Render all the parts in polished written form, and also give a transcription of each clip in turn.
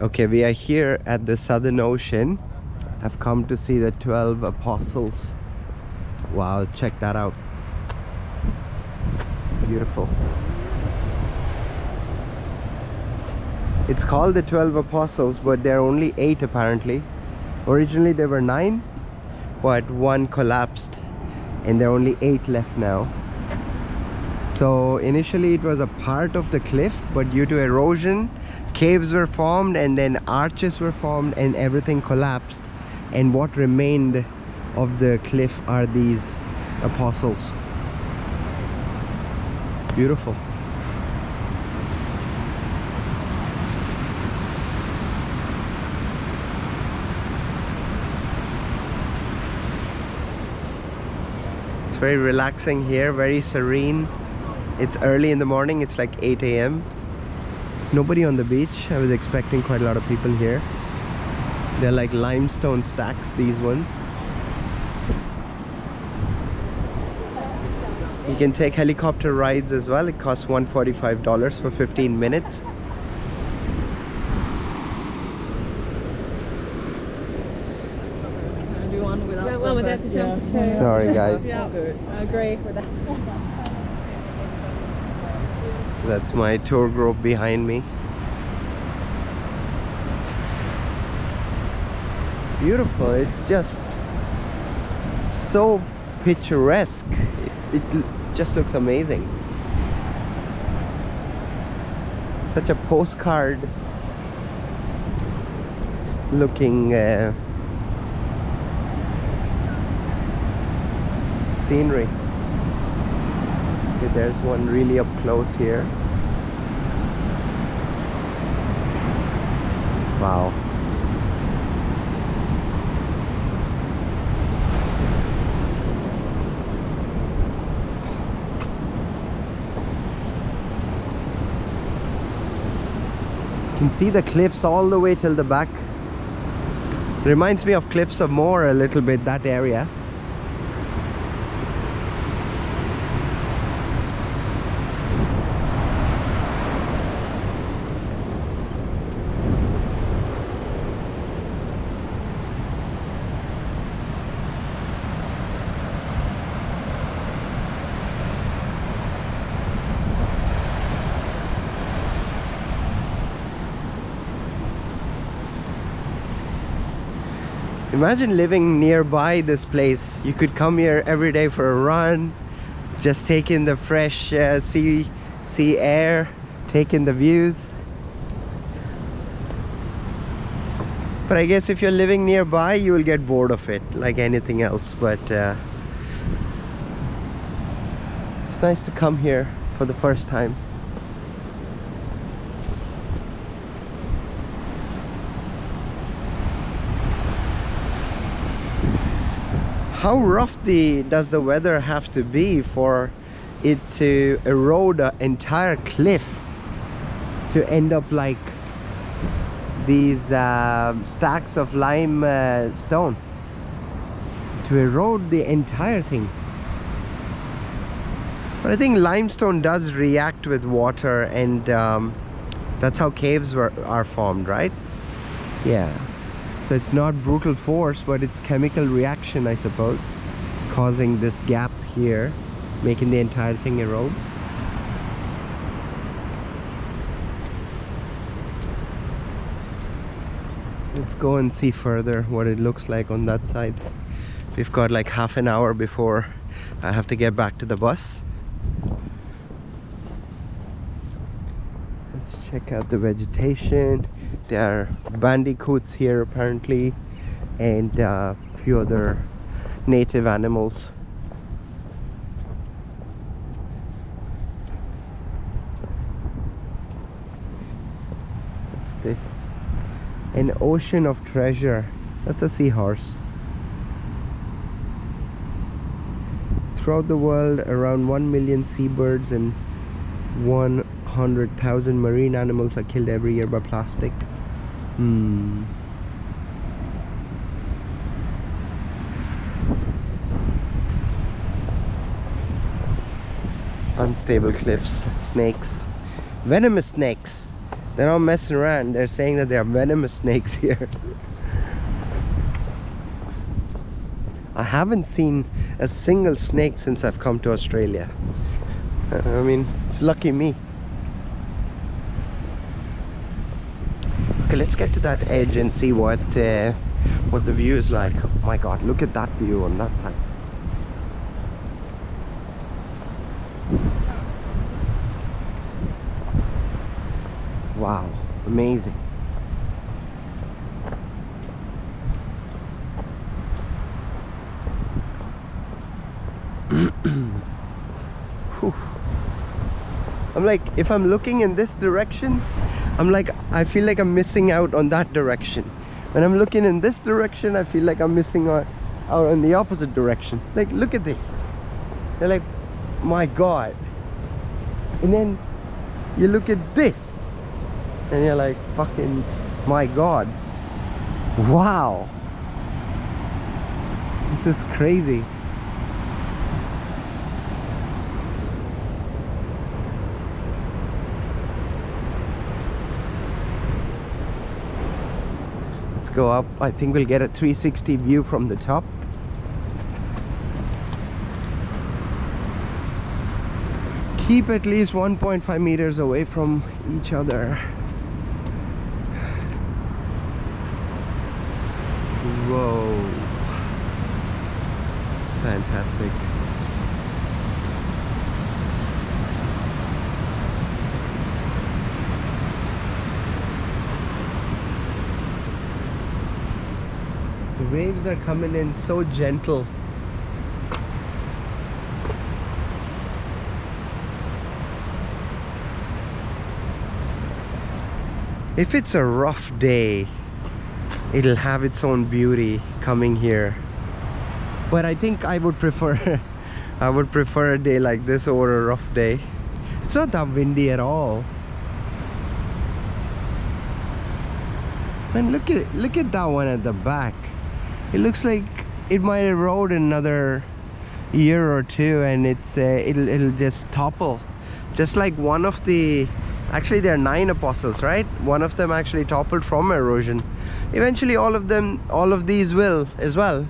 Okay, we are here at the Southern Ocean. I've come to see the 12 apostles. Wow, check that out. Beautiful. It's called the 12 apostles, but there are only 8 apparently. Originally there were 9, but one collapsed and there are only 8 left now. So initially it was a part of the cliff, but due to erosion, caves were formed and then arches were formed and everything collapsed. And what remained of the cliff are these apostles. Beautiful. It's very relaxing here, very serene. It's early in the morning, it's like 8 a.m. Nobody on the beach. I was expecting quite a lot of people here. They're like limestone stacks, these ones. You can take helicopter rides as well. It costs $145 for 15 minutes. Do one without the jump. Yeah. Sorry guys. Yeah, I agree with that. So that's my tour group behind me. Beautiful. It's just so picturesque. It just looks amazing. Such a postcard looking scenery. Okay, there's one really up close here. Wow. You can see the cliffs all the way till the back. Reminds me of Cliffs of Moher a little bit, that area. Imagine living nearby this place. You could come here every day for a run, just take in the fresh sea air, take in the views. But I guess if you're living nearby, you will get bored of it like anything else. But it's nice to come here for the first time. How rough does the weather have to be for it to erode an entire cliff to end up like these stacks of limestone, to erode the entire thing? But I think limestone does react with water, and that's how caves are formed, right? Yeah. So it's not brutal force, but it's chemical reaction, I suppose, causing this gap here, making the entire thing erode. Let's go and see further what it looks like on that side. We've got like half an hour before I have to get back to the bus. Let's check out the vegetation. There are bandicoots here apparently, and a few other native animals. What's this? An ocean of treasure. That's a seahorse. Throughout the world, around 1 million seabirds and 100,000 marine animals are killed every year by plastic. Unstable cliffs, snakes, venomous snakes. They're not messing around. They're saying that there are venomous snakes here. I haven't seen a single snake since I've come to Australia. I mean, it's lucky me. Okay, let's get to that edge and see what the view is like. Oh my god, look at that view on that side. Wow, amazing. Whew. I'm like, if I'm looking in this direction, I'm like, I feel like I'm missing out on that direction. When I'm looking in this direction, I feel like I'm missing out on the opposite direction. Like, look at this. You're like, my god. And then you look at this and you're like, fucking my god. Wow, this is crazy. Let's go up. I think we'll get a 360 view from the top. Keep at least 1.5 meters away from each other. Whoa, fantastic. The waves are coming in so gentle. If it's a rough day, it'll have its own beauty coming here. But I think I would prefer I would prefer a day like this over a rough day. It's not that windy at all. Man, look at that one at the back. It looks like it might erode in another year or two, and it'll just topple. Just like one of the, actually there are 9 apostles, right? One of them actually toppled from erosion. Eventually all of these will as well.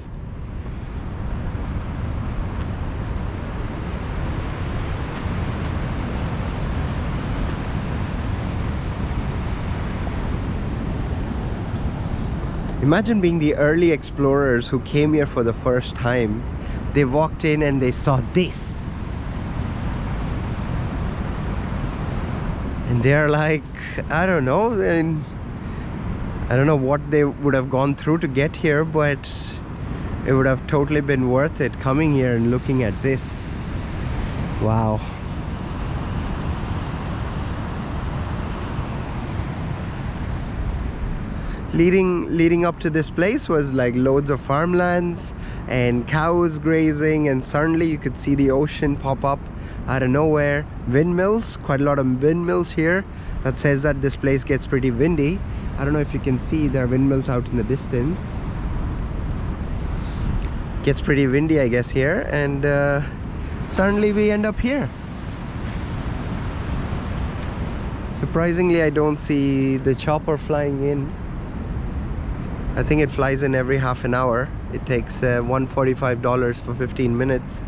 Imagine being the early explorers who came here for the first time. They walked in and they saw this. And they're like, I don't know, I don't know what they would have gone through to get here, but it would have totally been worth it coming here and looking at this. Wow. Leading up to this place was like loads of farmlands and cows grazing, and suddenly you could see the ocean pop up out of nowhere. Windmills, quite a lot of windmills here. That says that this place gets pretty windy. I don't know if you can see, there are windmills out in the distance. Gets pretty windy, I guess, here, and suddenly we end up here. Surprisingly, I don't see the chopper flying in. I think it flies in every half an hour. It takes $145 for 15 minutes.